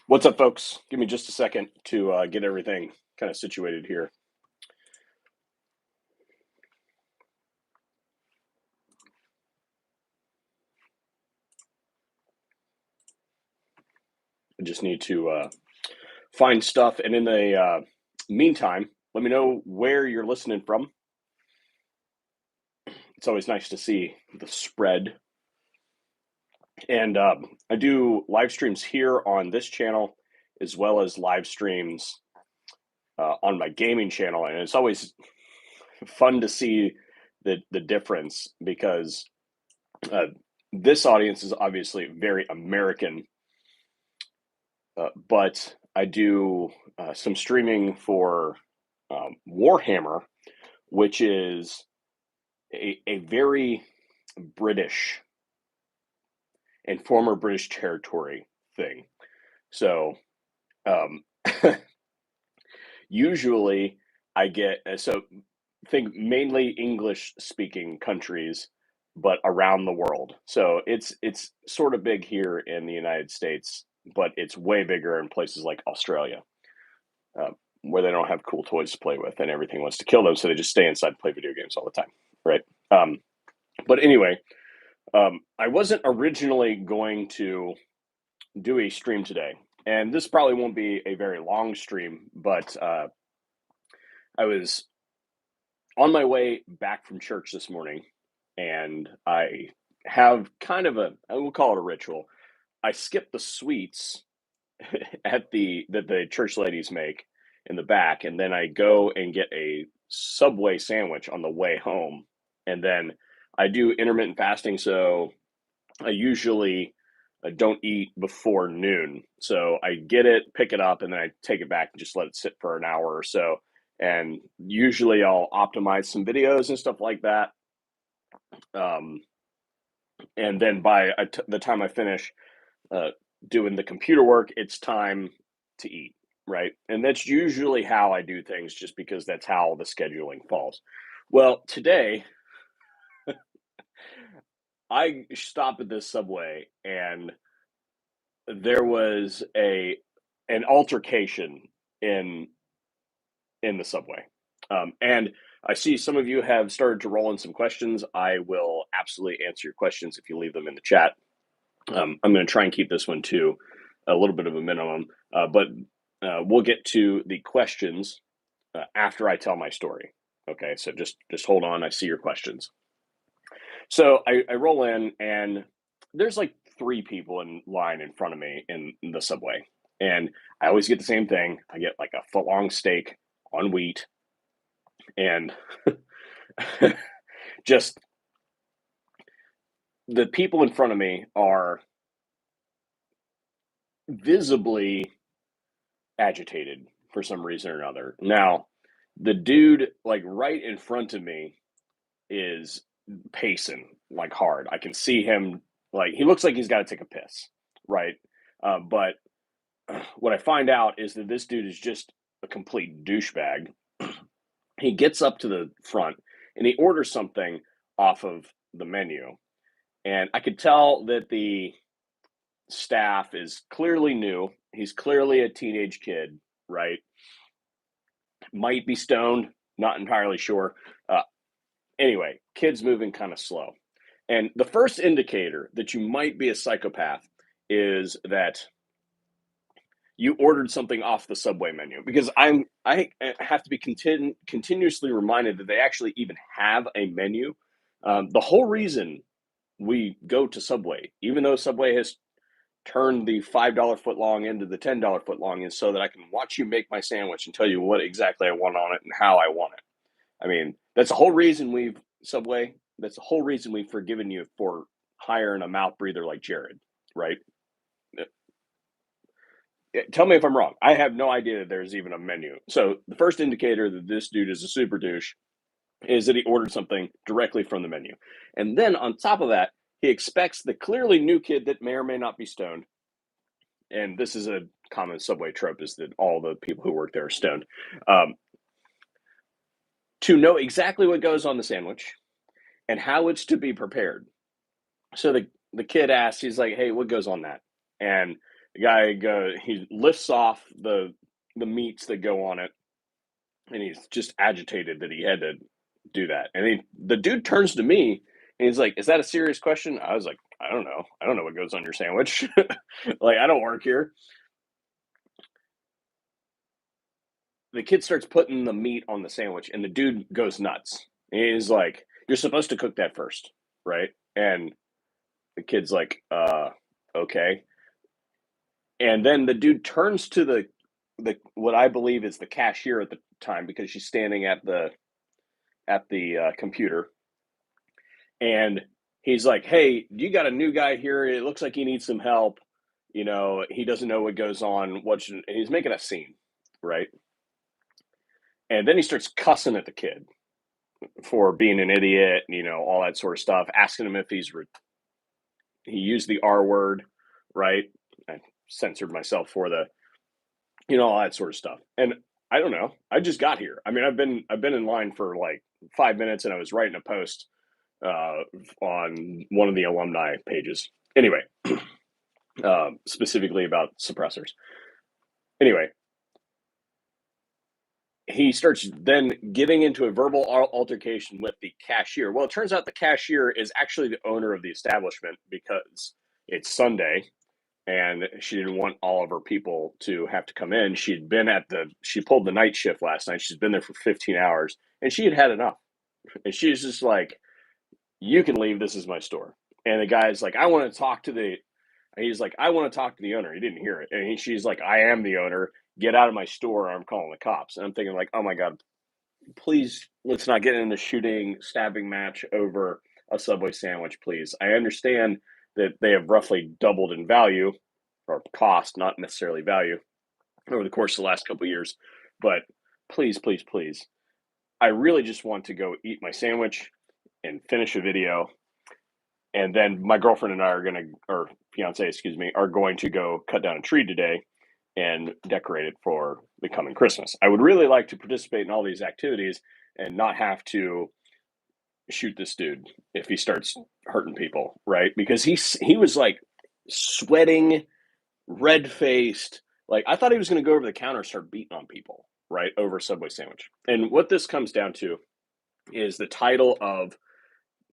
What's up, folks? Give me just a second to get everything kind of situated here. I just need to find stuff. And in the meantime, let me know where you're listening from. It's always nice to see the spread. And I do live streams here on this channel, as well as live streams on my gaming channel. And it's always fun to see the difference because this audience is obviously very American, but I do some streaming for Warhammer, which is a very British and former British territory thing. So usually I get, think mainly English speaking countries, but around the world. So it's sort of big here in the United States, but it's way bigger in places like Australia, where they don't have cool toys to play with and everything wants to kill them. So they just stay inside and play video games all the time. Right. But anyway, I wasn't originally going to do a stream today, and this probably won't be a very long stream, but I was on my way back from church this morning, and I have kind of I will call it a ritual. I skip the sweets that the church ladies make in the back, and then I go and get a Subway sandwich on the way home, and then I do intermittent fasting, so I usually don't eat before noon. So I get it, pick it up, and then I take it back and just let it sit for an hour or so. And usually I'll optimize some videos and stuff like that. And then by the time I finish doing the computer work, it's time to eat, right? And that's usually how I do things, just because that's how the scheduling falls. Well, today I stopped at this Subway, and there was an altercation in the Subway, and I see some of you have started to roll in some questions. I will absolutely answer your questions if you leave them in the chat. I'm going to try and keep this one to a little bit of a minimum, but we'll get to the questions after I tell my story. Okay, so just hold on. I see your questions. So I roll in, and there's like 3 people in line in front of me in the Subway, and I always get the same thing. I get like a foot-long steak on wheat, and just the people in front of me are visibly agitated for some reason or another. Now, the dude like right in front of me is pacing like hard. I can see him, like, he looks like he's got to take a piss, right? But what I find out is that this dude is just a complete douchebag. He gets up to the front and he orders something off of the menu, and I could tell that the staff is clearly new. He's clearly a teenage kid, right? Might be stoned, not entirely sure. Anyway, kid's moving kind of slow. And the first indicator that you might be a psychopath is that you ordered something off the Subway menu, because I have to be continuously reminded that they actually even have a menu. The whole reason we go to Subway, even though Subway has turned the $5 footlong into the $10 footlong, is so that I can watch you make my sandwich and tell you what exactly I want on it and how I want it. I mean, that's the whole reason Subway, that's the whole reason we've forgiven you for hiring a mouth breather like Jared, right? Tell me if I'm wrong. I have no idea that there's even a menu. So the first indicator that this dude is a super douche is that he ordered something directly from the menu. And then on top of that, he expects the clearly new kid that may or may not be stoned, and this is a common Subway trope, is that all the people who work there are stoned, to know exactly what goes on the sandwich and how it's to be prepared. So the kid asks, he's like, "Hey, what goes on that?" And The guy he lifts off the meats that go on it, and he's just agitated that he had to do that. And the dude turns to me and he's like, "Is that a serious question?" I was like, "I don't know. I don't know what goes on your sandwich. Like, I don't work here." The kid starts putting the meat on the sandwich, and the dude goes nuts. And he's like, "You're supposed to cook that first, right?" And the kid's like, okay." And then the dude turns to the what I believe is the cashier at the time, because she's standing at the computer, and he's like, "Hey, you got a new guy here. It looks like he needs some help. He doesn't know what goes on. And he's making a scene, right? And then he starts cussing at the kid for being an idiot, all that sort of stuff, asking him if he used the R word, right? I censored myself for all that sort of stuff. And I don't know. I just got here. I mean, I've been in line for like 5 minutes, and I was writing a post on one of the alumni pages. Anyway, specifically about suppressors. Anyway, he starts then getting into a verbal altercation with the cashier. Well, it turns out the cashier is actually the owner of the establishment, because it's Sunday and she didn't want all of her people to have to come in. She pulled the night shift last night. She's been there for 15 hours and she had enough. And she's just like, "You can leave. This is my store." And the guy's like, he's like, "I want to talk to the owner." He didn't hear it. And she's like, "I am the owner. Get out of my store, or I'm calling the cops." And I'm thinking like, oh my God, please, let's not get in the shooting, stabbing match over a Subway sandwich, please. I understand that they have roughly doubled in value, or cost, not necessarily value, over the course of the last couple of years. But please, please, please, I really just want to go eat my sandwich and finish a video. And then my girlfriend and I or fiance, excuse me, are going to go cut down a tree today and decorate it for the coming Christmas. I would really like to participate in all these activities and not have to shoot this dude if he starts hurting people, right? Because he was like sweating, red faced. Like, I thought he was going to go over the counter and start beating on people, right, over a Subway sandwich. And what this comes down to is the title of.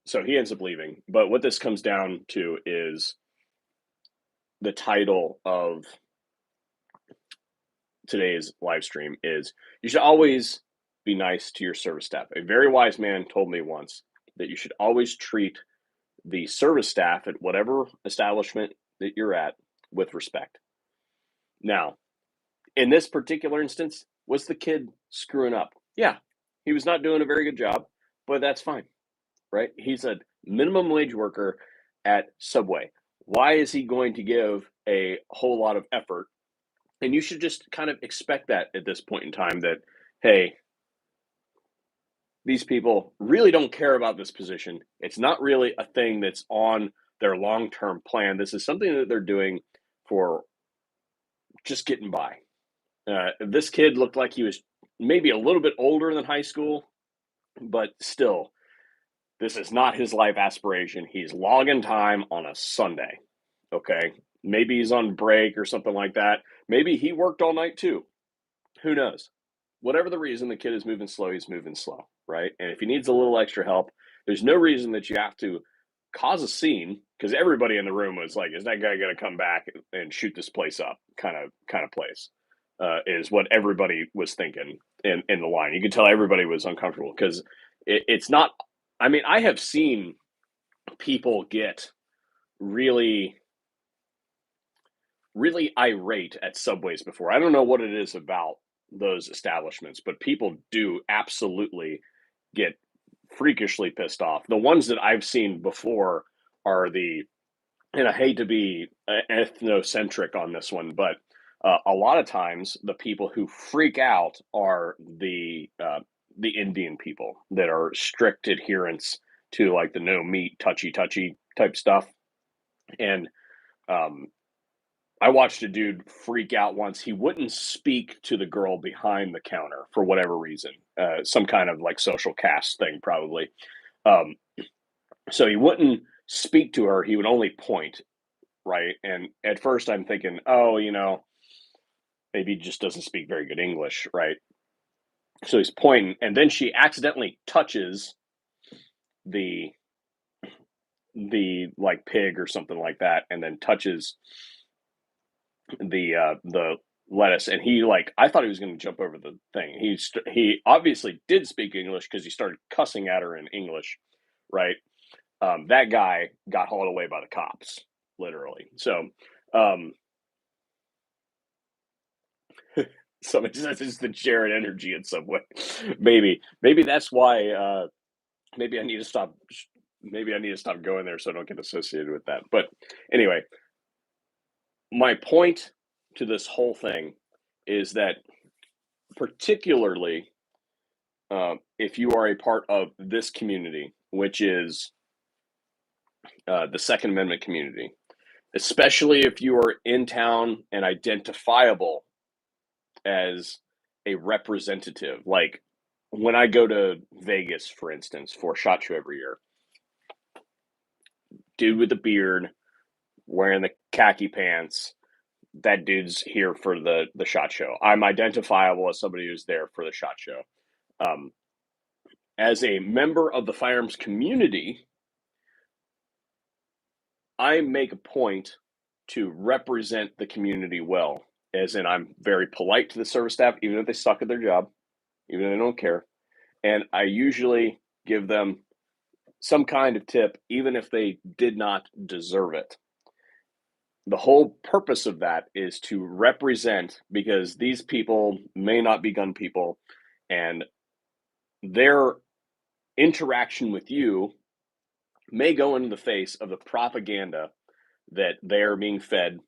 So he ends up leaving, but what this comes down to is the title of today's live stream is: you should always be nice to your service staff. A very wise man told me once that you should always treat the service staff at whatever establishment that you're at with respect. Now, in this particular instance, was the kid screwing up? Yeah, he was not doing a very good job, but that's fine, right? He's a minimum wage worker at Subway. Why is he going to give a whole lot of effort? And you should just kind of expect that at this point in time, that, hey, these people really don't care about this position. It's not really a thing that's on their long-term plan. This is something that they're doing for just getting by. This kid looked like he was maybe a little bit older than high school, but still, this is not his life aspiration. He's logging time on a Sunday, okay? Maybe he's on break or something like that. Maybe he worked all night too. Who knows? Whatever the reason, the kid is moving slow, he's moving slow, right? And if he needs a little extra help, there's no reason that you have to cause a scene, because everybody in the room was like, "Is that guy going to come back and shoot this place up?" kind of place, is what everybody was thinking in the line. You could tell everybody was uncomfortable, because it's not. I mean, I have seen people get really, really irate at Subways before. I don't know what it is about those establishments, but people do absolutely get freakishly pissed off. The ones that I've seen before are and I hate to be ethnocentric on this one, but a lot of times the people who freak out are the Indian people that are strict adherents to like the no meat, touchy type stuff. And I watched a dude freak out once. He wouldn't speak to the girl behind the counter for whatever reason, some kind of like social caste thing, probably. Um, so he wouldn't speak to her. He would only point. right? And at first I'm thinking, oh, maybe he just doesn't speak very good English, right? So he's pointing, and then she accidentally touches the like pig or something like that, and then touches the lettuce, and he like I thought he was going to jump over the thing. He obviously did speak English because he started cussing at her in English, right? That guy got hauled away by the cops, literally. So somebody says it's the Jared energy in some way. Maybe that's why. Maybe I need to stop. Maybe I need to stop going there so I don't get associated with that. But anyway, my point to this whole thing is that particularly if you are a part of this community, which is the Second Amendment community, especially if you are in town and identifiable as a representative, like when I go to Vegas, for instance, for SHOT Show every year, dude with the beard, wearing the khaki pants, that dude's here for the SHOT Show. I'm identifiable as somebody who's there for the SHOT Show. As a member of the firearms community, I make a point to represent the community well, as in I'm very polite to the service staff, even if they suck at their job, even if they don't care. And I usually give them some kind of tip, even if they did not deserve it. The whole purpose of that is to represent, because these people may not be gun people, and their interaction with you may go into the face of the propaganda that they're being fed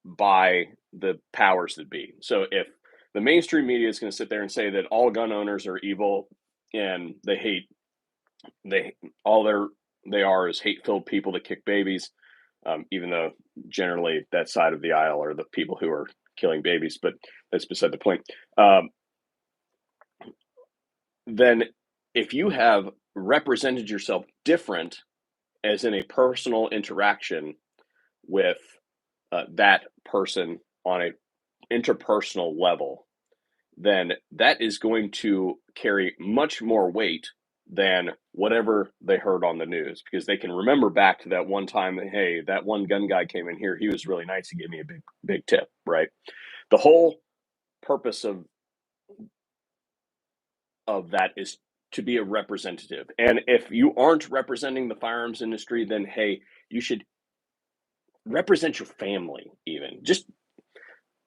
by the powers that be. So if the mainstream media is going to sit there and say that all gun owners are evil and they are is hate-filled people that kick babies, even though generally that side of the aisle are the people who are killing babies, but that's beside the point. Then if you have represented yourself different, as in a personal interaction with that person on an interpersonal level, then that is going to carry much more weight than whatever they heard on the news, because they can remember back to that one time that, hey, that one gun guy came in here, he was really nice, he gave me a big tip, right? The whole purpose of that is to be a representative. And if you aren't representing the firearms industry, then hey, you should represent your family. Even just,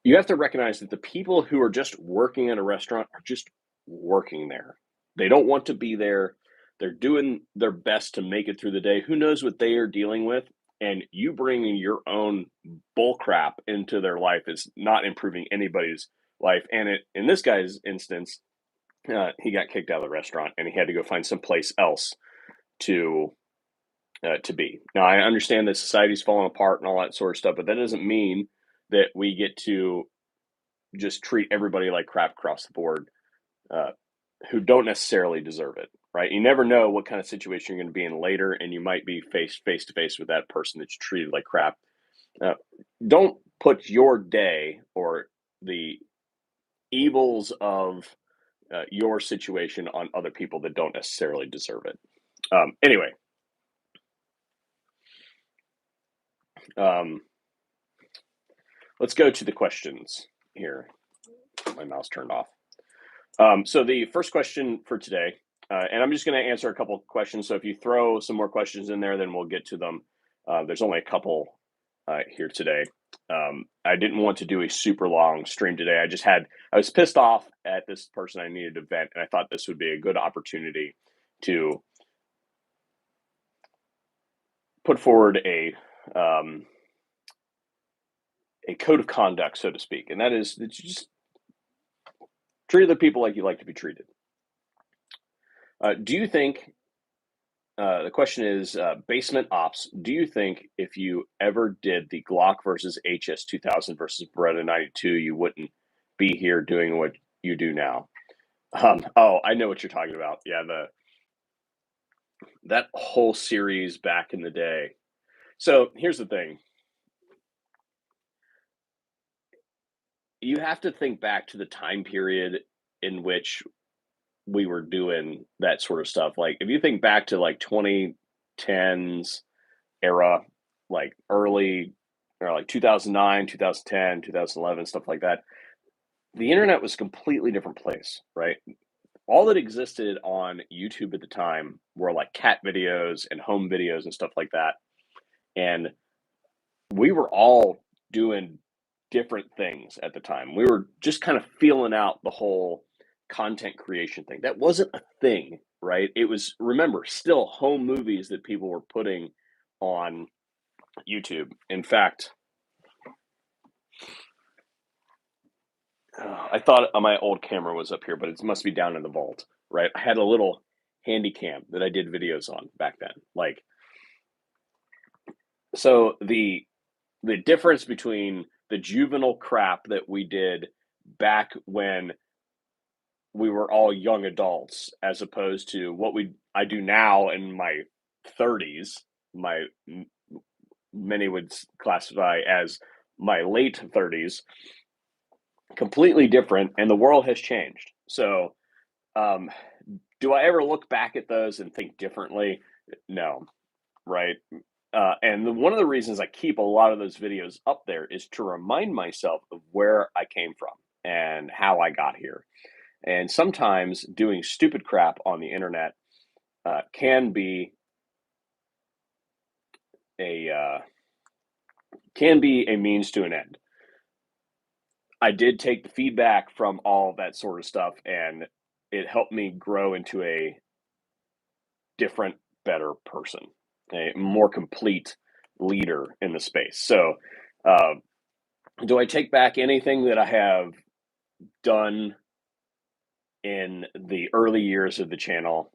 you have to recognize that the people who are just working at a restaurant are just working there. They don't want to be there. They're doing their best to make it through the day. Who knows what they are dealing with? And you bringing your own bull crap into their life is not improving anybody's life. And in this guy's instance, he got kicked out of the restaurant and he had to go find someplace else to be. Now, I understand that society's falling apart and all that sort of stuff, but that doesn't mean that we get to just treat everybody like crap across the board who don't necessarily deserve it, right? You never know what kind of situation you're going to be in later, and you might be face to face with that person that you treated like crap. Don't put your day or the evils of your situation on other people that don't necessarily deserve it. Anyway, let's go to the questions here. My mouse turned off. So the first question for today, and I'm just going to answer a couple questions. So if you throw some more questions in there, then we'll get to them. There's only a couple here today. I didn't want to do a super long stream today. I was pissed off at this person I needed to vent, and I thought this would be a good opportunity to put forward a code of conduct, so to speak, and that is that you just treat other people like you like to be treated. Do you think, the question is, basement ops, do you think if you ever did the Glock versus HS 2000 versus Beretta 92, you wouldn't be here doing what you do now? Oh, I know what you're talking about. Yeah, that whole series back in the day. So here's the thing. you have to think back to the time period in which we were doing that sort of stuff. Like, if you think back to like 2010s era, like early or like 2009, 2010, 2011, stuff like that, the internet was a completely different place, right? All that existed on YouTube at the time were like cat videos and home videos and stuff like that. And we were all doing different things at the time. We were just kind of feeling out the whole content creation thing. That wasn't a thing, right? It was, remember, still home movies that people were putting on YouTube. In fact, I thought my old camera was up here, but it must be down in the vault, right? I had a little handy cam that I did videos on back then. Like, so the difference between the juvenile crap that we did back when we were all young adults, as opposed to what I do now in my 30s, many would classify as my late 30s, completely different, and the world has changed. So, do I ever look back at those and think differently? No, right? And one of the reasons I keep a lot of those videos up there is to remind myself of where I came from and how I got here. And sometimes doing stupid crap on the internet can be a means to an end. I did take the feedback from all that sort of stuff, and it helped me grow into a different, better person, a more complete leader in the space. So, do I take back anything that I have done in the early years of the channel?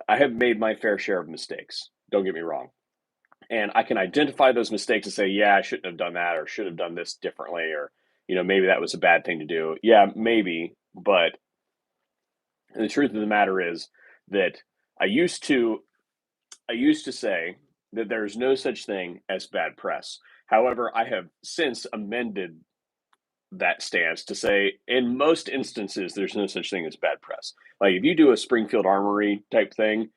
I have made my fair share of mistakes. Don't get me wrong. And I can identify those mistakes and say, yeah, I shouldn't have done that, or should have done this differently, or, maybe that was a bad thing to do. Yeah, maybe. But the truth of the matter is that I used to say that there's no such thing as bad press. However, I have since amended that stance to say in most instances there's no such thing as bad press. Like, if you do a Springfield Armory type thing,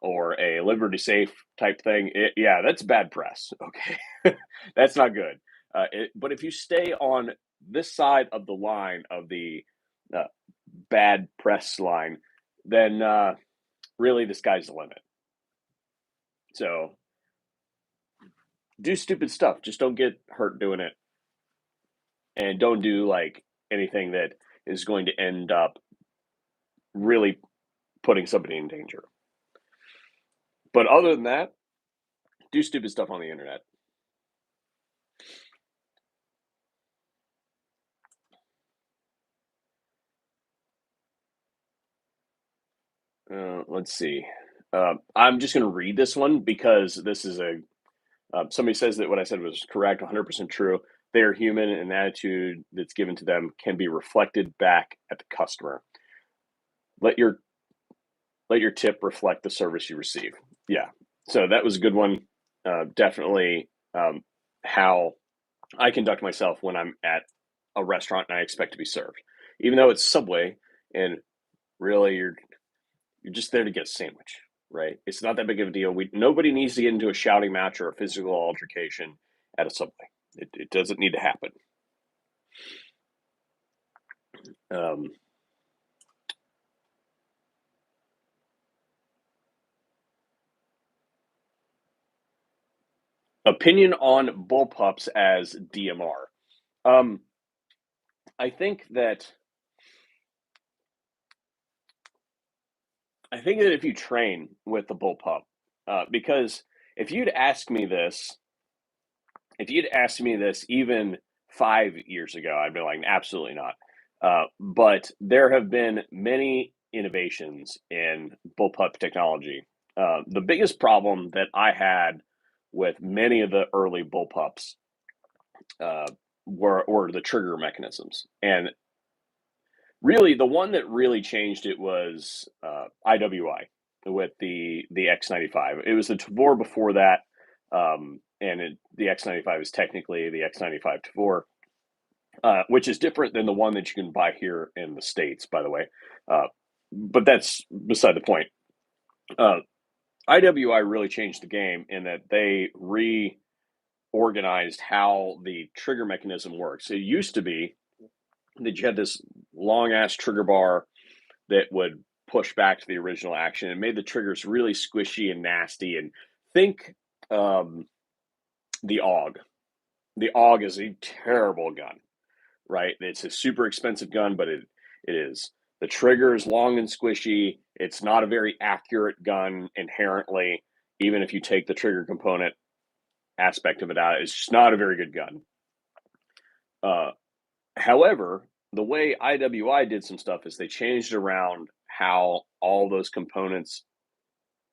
or a Liberty Safe type thing, yeah, that's bad press. Okay, that's not good. But if you stay on this side of the line of the bad press line, then really the sky's the limit. So do stupid stuff. Just don't get hurt doing it. And don't do like anything that is going to end up really putting somebody in danger. But other than that, do stupid stuff on the internet. Let's see. I'm just going to read this one because this is somebody says that what I said was correct, 100% true. They are human, and the attitude that's given to them can be reflected back at the customer. Let your tip reflect the service you receive. Yeah. So that was a good one. Definitely how I conduct myself when I'm at a restaurant and I expect to be served. Even though it's Subway and really you're just there to get a sandwich, right? It's not that big of a deal. Nobody needs to get into a shouting match or a physical altercation at a Subway. It doesn't need to happen. Opinion on Bullpups as DMR. I think that if you train with the Bullpup, because if you'd asked me this even 5 years ago, I'd be like, absolutely not. But there have been many innovations in bullpup technology. The biggest problem that I had with many of the early bullpups were the trigger mechanisms, and really the one that really changed it was IWI with the X95. It was the Tavor before that. The X95 is technically the X95 Tavor. which is different than the one that you can buy here in the States, by the way. But that's beside the point. IWI really changed the game in that they reorganized how the trigger mechanism works. It used to be that you had this long ass trigger bar that would push back to the original action and made the triggers really squishy and nasty. And think the AUG. The AUG is a terrible gun, right? It's a super expensive gun, but it is. The trigger is long and squishy. It's not a very accurate gun inherently, even if you take the trigger component aspect of it out. It's just not a very good gun. However, the way IWI did some stuff is they changed around how all those components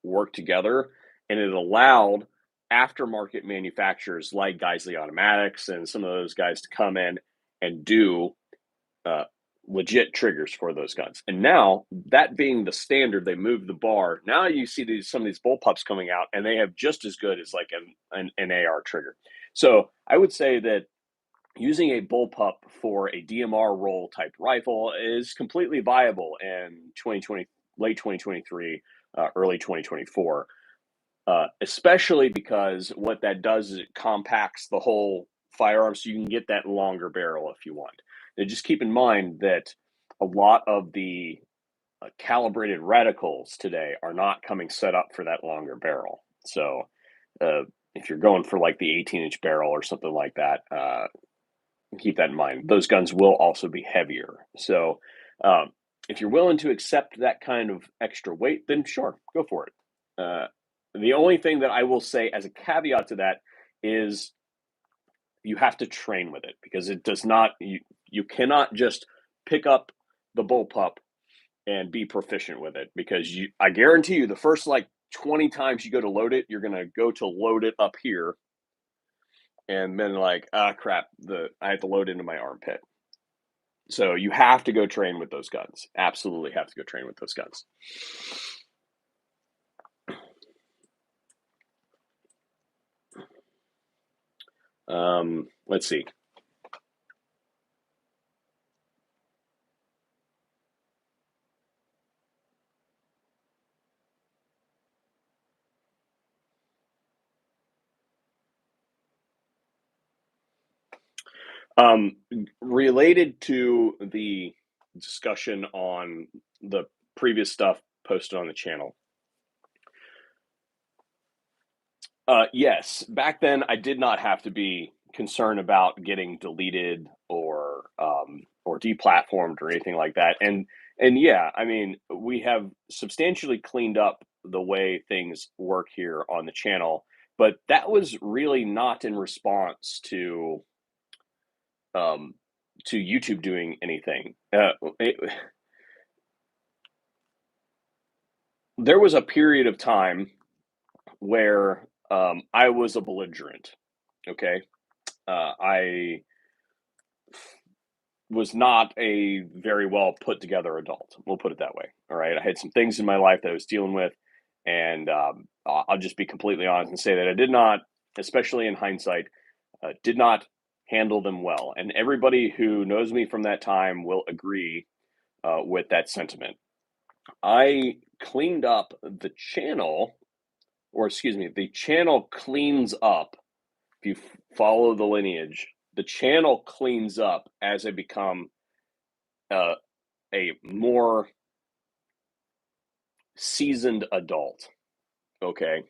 work together, and it allowed aftermarket manufacturers like Geisley Automatics and some of those guys to come in and do legit triggers for those guns. And now, that being the standard, they moved the bar. Now you see some of these Bullpups coming out, and they have just as good as like an AR trigger. So I would say that using a Bullpup for a DMR roll type rifle is completely viable in 2020, late 2023, early 2024. Especially because what that does is it compacts the whole firearm so you can get that longer barrel if you want. Now, just keep in mind that a lot of the calibrated reticles today are not coming set up for that longer barrel. So if you're going for like the 18-inch barrel or something like that, keep that in mind. Those guns will also be heavier. So if you're willing to accept that kind of extra weight, then sure, go for it. The only thing that I will say as a caveat to that is you have to train with it, because it does not, you cannot just pick up the Bullpup and be proficient with it, because I guarantee you the first like 20 times you go to load it, you're going to go to load it up here and then like, crap, I have to load into my armpit. So you have to go train with those guns. Absolutely have to go train with those guns. Let's see. Related to the discussion on the previous stuff posted on the channel. Yes, back then I did not have to be concerned about getting deleted or deplatformed or anything like that. And yeah, I mean, we have substantially cleaned up the way things work here on the channel, but that was really not in response to YouTube doing anything. There was a period of time where I was a belligerent. Okay, I was not a very well put together adult. We'll put it that way. All right, I had some things in my life that I was dealing with, and I'll just be completely honest and say that I did not, especially in hindsight, did not handle them well. And everybody who knows me from that time will agree with that sentiment. I cleaned up the channel, or excuse me, the channel cleans up. If you follow the lineage, the channel cleans up as I become a more seasoned adult. Okay.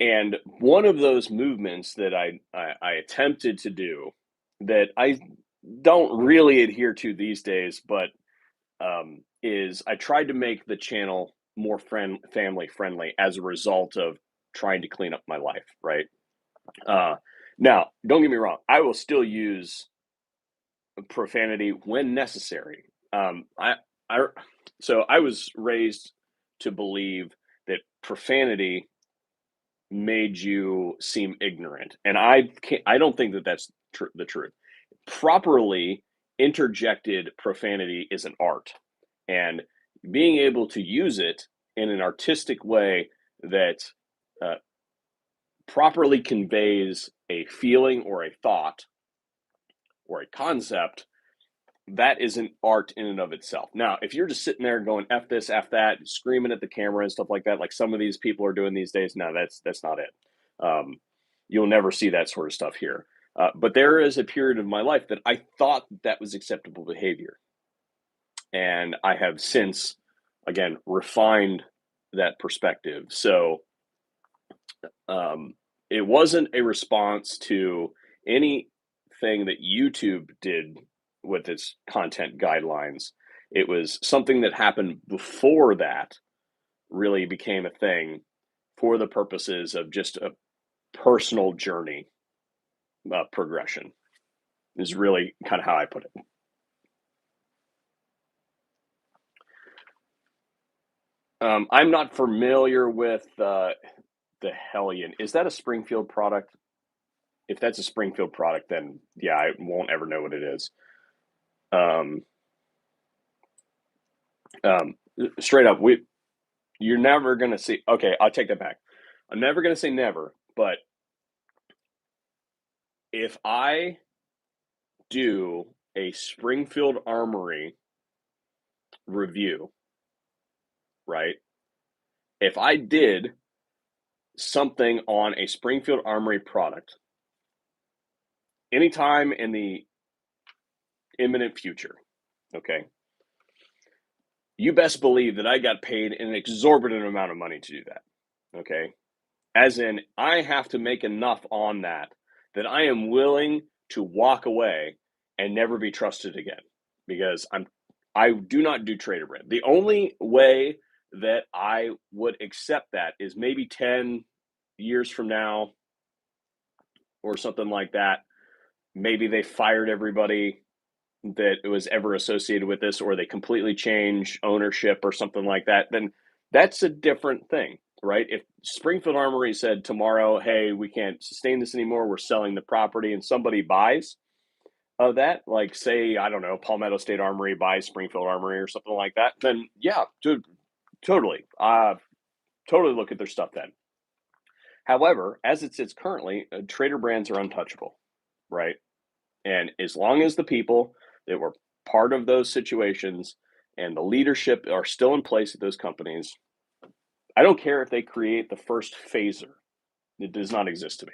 And one of those movements that I attempted to do that I don't really adhere to these days, but is I tried to make the channel more family friendly as a result of trying to clean up my life, right? Now, don't get me wrong, I will still use profanity when necessary. So I was raised to believe that profanity made you seem ignorant, and I don't think that that's the truth. Properly interjected profanity is an art, and being able to use it in an artistic way that properly conveys a feeling or a thought or a concept, that isn't art in and of itself. Now, if you're just sitting there going F this, F that, screaming at the camera and stuff like that, like some of these people are doing these days, no, that's not it. You'll never see that sort of stuff here. But there is a period of my life that I thought that was acceptable behavior. And I have since, again, refined that perspective. So it wasn't a response to anything that YouTube did with its content guidelines. It was something that happened before that really became a thing for the purposes of just a personal journey progression, is really kind of how I put it. I'm not familiar with the Hellion. Is that a Springfield product? If that's a Springfield product, then yeah, I won't ever know what it is. Straight up, you're never gonna see. Okay, I'll take that back. I'm never gonna say never, but if I do a Springfield Armory review, right? If I did something on a Springfield Armory product anytime in the imminent future, okay, you best believe that I got paid an exorbitant amount of money to do that, okay? As in, I have to make enough on that I am willing to walk away and never be trusted again, because I do not do traitor brand. The only way that I would accept that is maybe 10 years from now or something like that. Maybe they fired everybody that was ever associated with this, or they completely change ownership or something like that. Then that's a different thing, right? If Springfield Armory said tomorrow, hey, we can't sustain this anymore, we're selling the property, and somebody buys of that, like say, I don't know, Palmetto State Armory buys Springfield Armory or something like that, then yeah, dude, totally. Totally look at their stuff then. However, as it sits currently, trader brands are untouchable, right? And as long as the people that were part of those situations and the leadership are still in place at those companies, I don't care if they create the first phaser. It does not exist to me.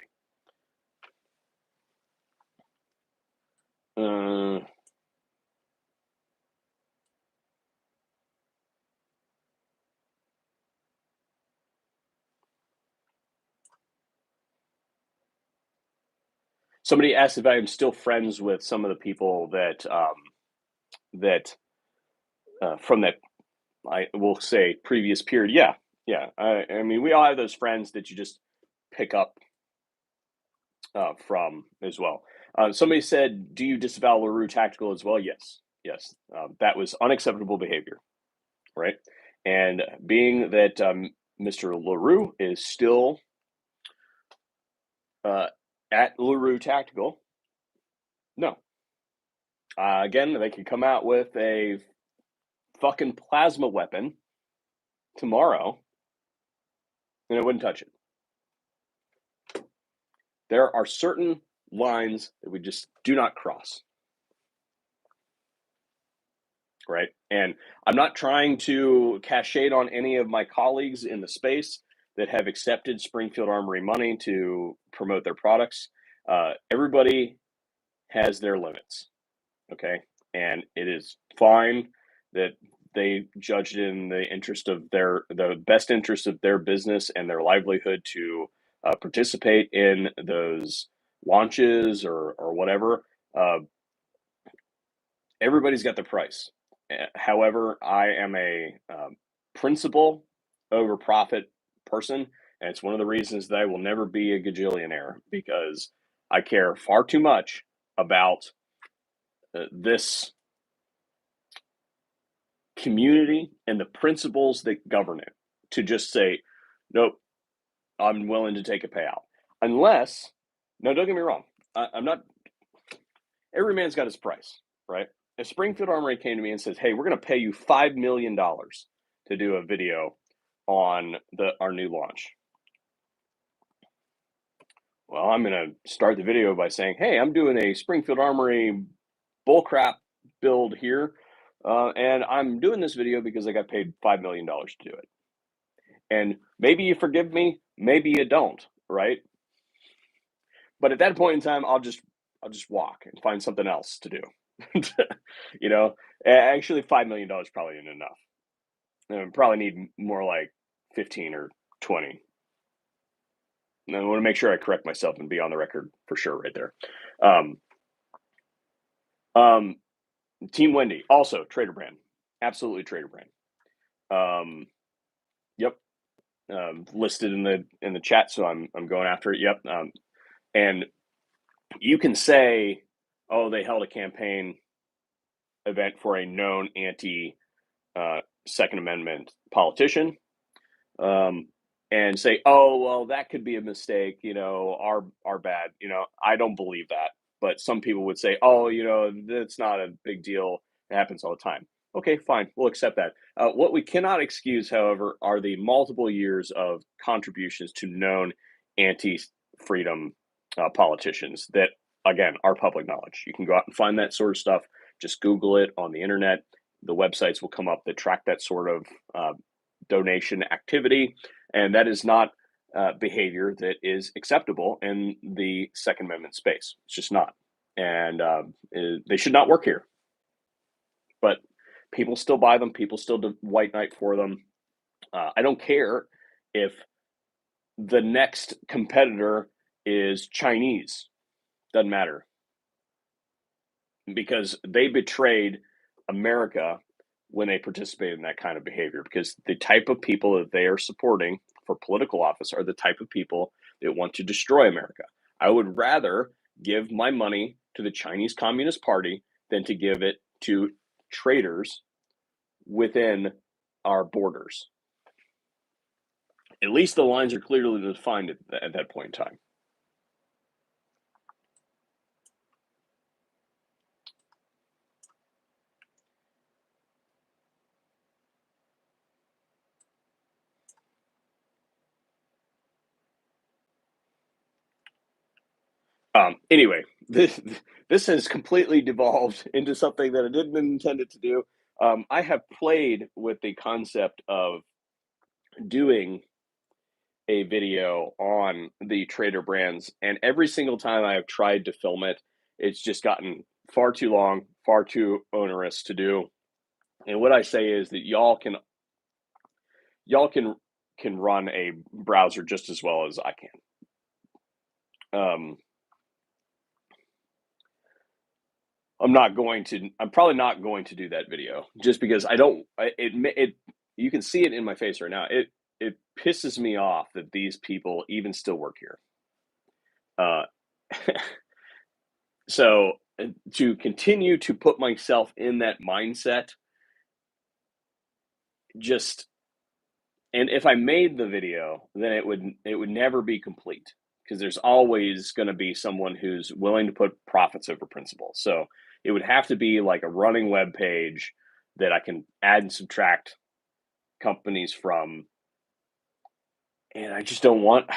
Somebody asked if I am still friends with some of the people that from that, I will say, previous period. Yeah. I mean, we all have those friends that you just pick up from as well. Somebody said, "Do you disavow LaRue Tactical as well?" Yes. That was unacceptable behavior, right? And being that Mr. LaRue is still at LaRue Tactical, no. Again, they could come out with a fucking plasma weapon tomorrow, and it wouldn't touch it. There are certain lines that we just do not cross. Right. And I'm not trying to cast shade on any of my colleagues in the space that have accepted Springfield Armory money to promote their products. Everybody has their limits. Okay. And it is fine that they judged in the interest of the best interest of their business and their livelihood to participate in those launches or whatever. Everybody's got their price. However, I am a principle over profit person, and it's one of the reasons that I will never be a gajillionaire, because I care far too much about this community and the principles that govern it to just say, nope, I'm willing to take a payout. Unless, no, don't get me wrong, I'm not, every man's got his price, right? If Springfield Armory came to me and says, hey, we're going to pay you $5 million to do a video on our new launch, Well, I'm going to start the video by saying, hey, I'm doing a Springfield Armory bullcrap build here. And I'm doing this video because I got paid $5 million to do it. And maybe you forgive me, maybe you don't, right? But at that point in time, I'll just walk and find something else to do. You know, actually, $5 million probably isn't enough. Probably need more like 15 or 20. And I want to make sure I correct myself and be on the record for sure right there. Um, um, Team Wendy, also Trader brand, absolutely Trader brand. Yep, listed in the chat, so I'm going after it. Yep, and you can say, oh, they held a campaign event for a known anti Second Amendment politician, and say, oh, well, that could be a mistake, our bad. I don't believe that, but some people would say, oh, that's not a big deal. It happens all the time. Okay, fine, we'll accept that. What we cannot excuse, however, are the multiple years of contributions to known anti-freedom politicians that, again, are public knowledge. You can go out and find that sort of stuff. Just Google it on the internet. The websites will come up that track that sort of donation activity, and that is not behavior that is acceptable in the Second Amendment space. It's just not, and they should not work here. But people still buy them. People still do white knight for them. I don't care if the next competitor is Chinese. Doesn't matter, because they betrayed America when they participate in that kind of behavior, because the type of people that they are supporting for political office are the type of people that want to destroy America. I would rather give my money to the Chinese Communist Party than to give it to traitors within our borders. At least the lines are clearly defined at that point in time. Anyway, this has completely devolved into something that I didn't intend it to do. I have played with the concept of doing a video on the Trader brands, and every single time I have tried to film it, it's just gotten far too long, far too onerous to do. And what I say is that y'all can run a browser just as well as I can. I'm probably not going to do that video, just because you can see it in my face right now. It pisses me off that these people even still work here. So to continue to put myself in that mindset, and if I made the video, then it would never be complete, because there's always going to be someone who's willing to put profits over principle. So it would have to be like a running web page that I can add and subtract companies from, and I just don't want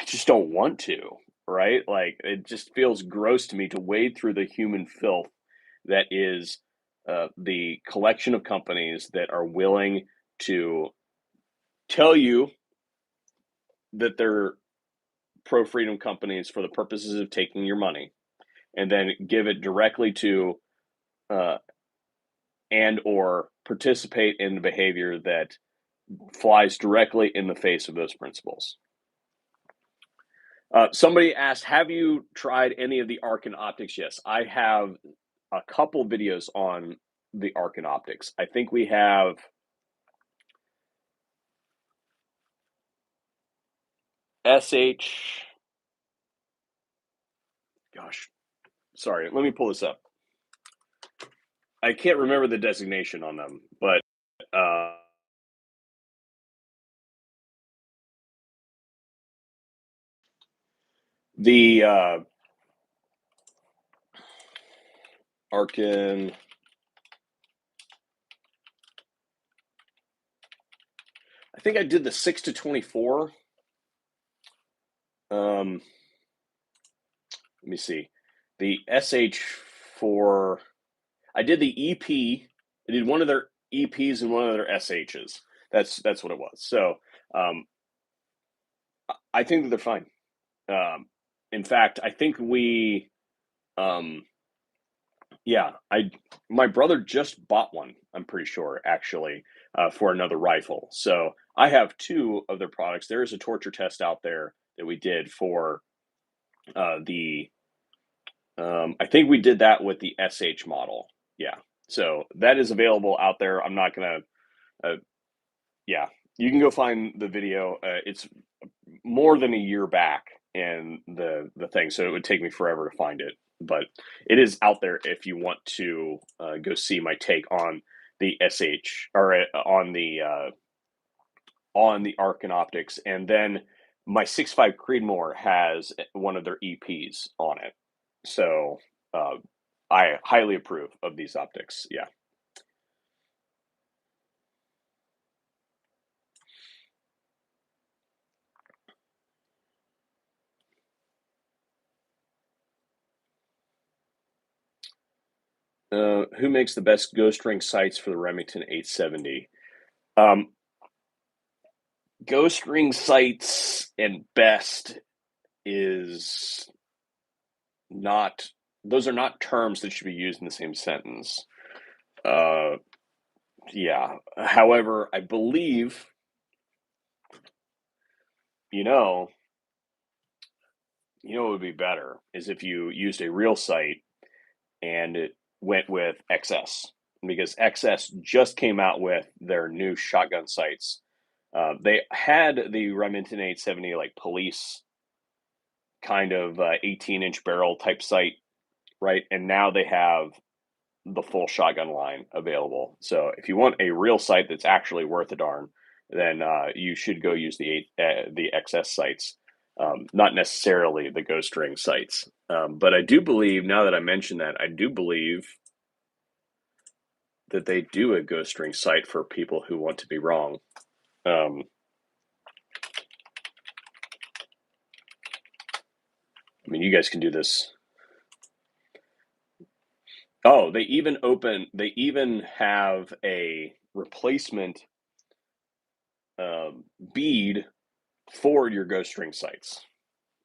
to, right? Like, it just feels gross to me to wade through the human filth that is the collection of companies that are willing to tell you that they're pro freedom companies for the purposes of taking your money, and then give it directly to and or participate in the behavior that flies directly in the face of those principles. Somebody asked, have you tried any of the Arc and Optics? Yes, I have a couple videos on the Arc and Optics. I think we have SH. Gosh, sorry. Let me pull this up. I can't remember the designation on them, but the Arkin. I think I did the 6 to 24. let me see, the SH4. I did the EP. I did one of their EPs and one of their SHs. That's what it was. So I think that they're fine. In fact, I think we, yeah, my brother just bought one. I'm pretty sure actually for another rifle. So I have two of their products. There is a torture test out there that we did for the. I think we did that with the SH model. Yeah. So that is available out there. I'm not gonna. Yeah, you can go find the video. It's more than a year back and the thing, so it would take me forever to find it. But it is out there if you want to go see my take on the SH or on the Arc and Optics, and then my 6.5 Creedmoor has one of their EPs on it. So I highly approve of these optics. Yeah. Who makes the best ghost ring sights for the Remington 870? Ghost ring sights and best is not, those are not terms that should be used in the same sentence. Yeah. However, I believe, what would be better is if you used a real sight and it went with XS, because XS just came out with their new shotgun sights. They had the Remington 870 like police kind of 18-inch barrel type sight, right? And now they have the full shotgun line available. So if you want a real sight that's actually worth a darn, then you should go use the XS sights, not necessarily the ghost ring sights. But I do believe, now that I mention that, I do believe that they do a ghost ring sight for people who want to be wrong. I mean, you guys can do this. Oh, they even have a replacement bead for your ghost ring sights.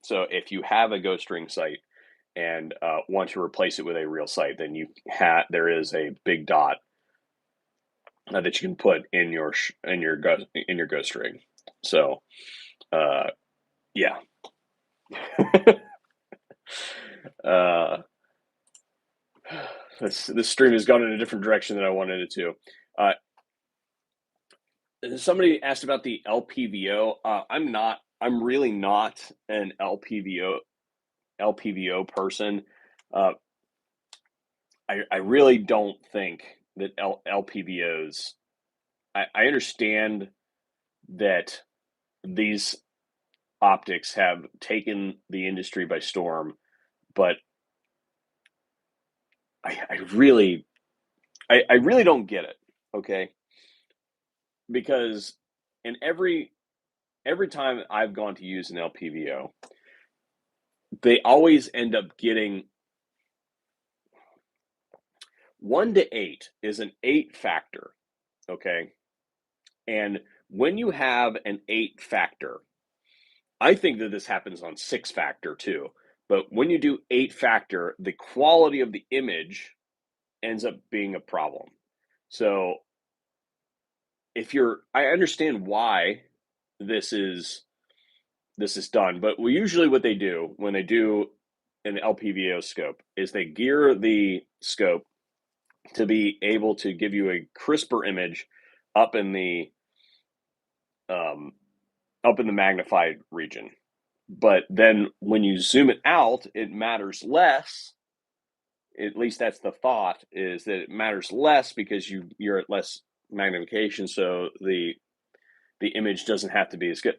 So if you have a ghost ring sight and want to replace it with a real sight, then there is a big dot that you can put in your ghost ring. So yeah. This stream has gone in a different direction than I wanted it to. Somebody asked about the LPVO. I'm really not an LPVO person. I really don't think that LPVOs. I understand that these optics have taken the industry by storm, but I really don't get it. Okay, because in every time I've gone to use an LPVO, they always end up getting 1 to 8 is an 8 factor. Okay, and when you have an 8 factor, I think that this happens on 6 factor too. But when you do 8 factor, the quality of the image ends up being a problem. So I understand why this is done, but usually what they do when they do an LPVO scope is they gear the scope to be able to give you a crisper image up in the magnified region. But then when you zoom it out, it matters less. At least that's the thought, is that it matters less because you're at less magnification, so the image doesn't have to be as good.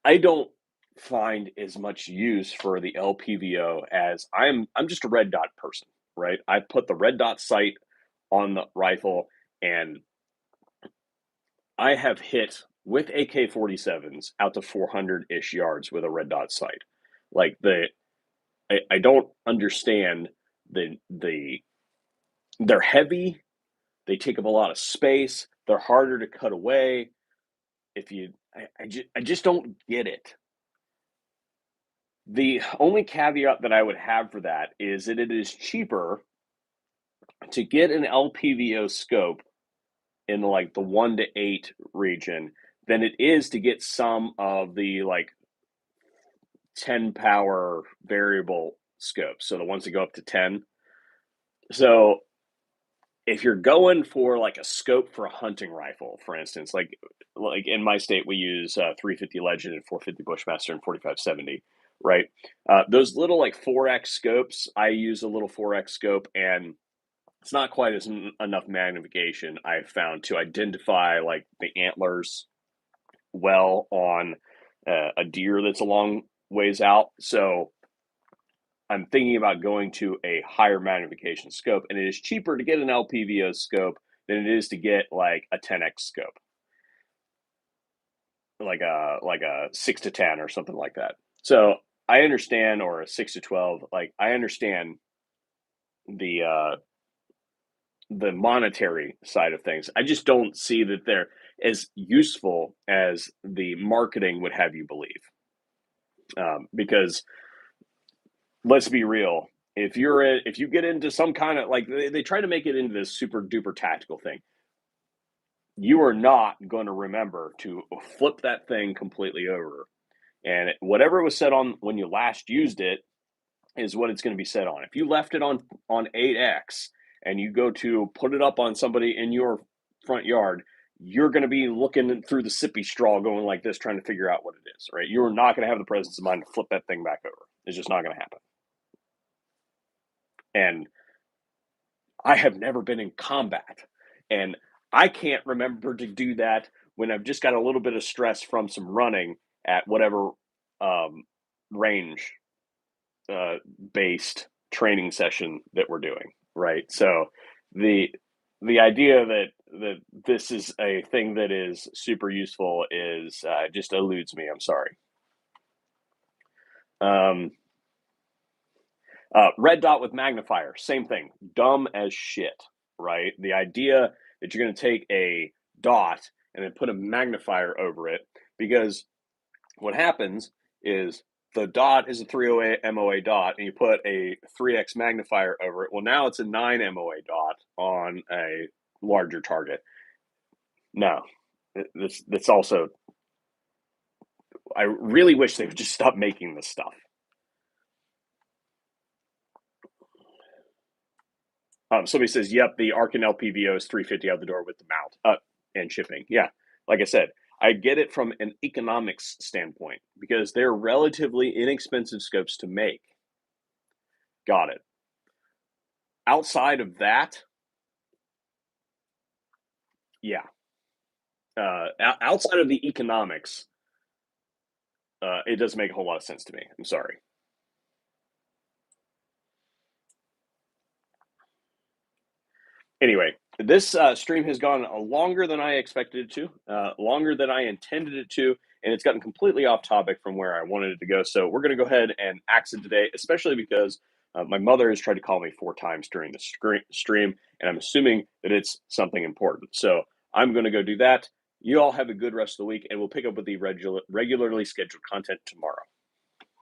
I don't find as much use for the LPVO as I'm just a red dot person, right? I put the red dot sight on the rifle, and I have hit with AK-47s out to 400-ish yards with a red dot sight. Like I don't understand they're heavy, they take up a lot of space, they're harder to cut away. If you I just don't get it. The only caveat that I would have for that is that it is cheaper to get an LPVO scope in like the 1 to 8 region than it is to get some of the like 10 power variable scopes. So the ones that go up to 10. So if you're going for like a scope for a hunting rifle, for instance, like in my state, we use 350 Legend and 450 Bushmaster and 4570, right? Those little like 4x scopes, I use a little 4x scope, and it's not quite as enough magnification I've found to identify like the antlers well on a deer that's a long ways out. So I'm thinking about going to a higher magnification scope, and it is cheaper to get an LPVO scope than it is to get like a 10x scope, like a 6 to 10 or something like that. So I understand, or a 6 to 12. Like I understand the the monetary side of things. I just don't see that they're as useful as the marketing would have you believe. Because let's be real, if you get into some kind of like they try to make it into this super duper tactical thing, you are not going to remember to flip that thing completely over, and whatever was set on when you last used it is what it's going to be set on. If you left it on 8x and you go to put it up on somebody in your front yard, you're going to be looking through the sippy straw going like this, trying to figure out what it is, right? You're not going to have the presence of mind to flip that thing back over. It's just not going to happen. And I have never been in combat, and I can't remember to do that when I've just got a little bit of stress from some running at whatever range based training session that we're doing, right? So the the idea that this is a thing that is super useful is just eludes me. I'm sorry. Um, red dot with magnifier, same thing. Dumb as shit, right? The idea that you're going to take a dot and then put a magnifier over it, because what happens is the dot is a 308 MOA dot, and you put a 3x magnifier over it. Well, now it's a 9 MOA dot on a larger target. No, that's also. I really wish they would just stop making this stuff. Somebody says, "Yep, the Arkin LPVO is 350 out the door with the mount and shipping." Yeah, like I said, I get it from an economics standpoint because they're relatively inexpensive scopes to make. Got it. Outside of that, yeah. Outside of the economics, it doesn't make a whole lot of sense to me. I'm sorry. Anyway, this stream has gone longer than I expected it to, longer than I intended it to, and it's gotten completely off topic from where I wanted it to go. So we're going to go ahead and axe it today, especially because my mother has tried to call me 4 times during the stream, and I'm assuming that it's something important. So I'm going to go do that. You all have a good rest of the week, and we'll pick up with the regularly scheduled content tomorrow.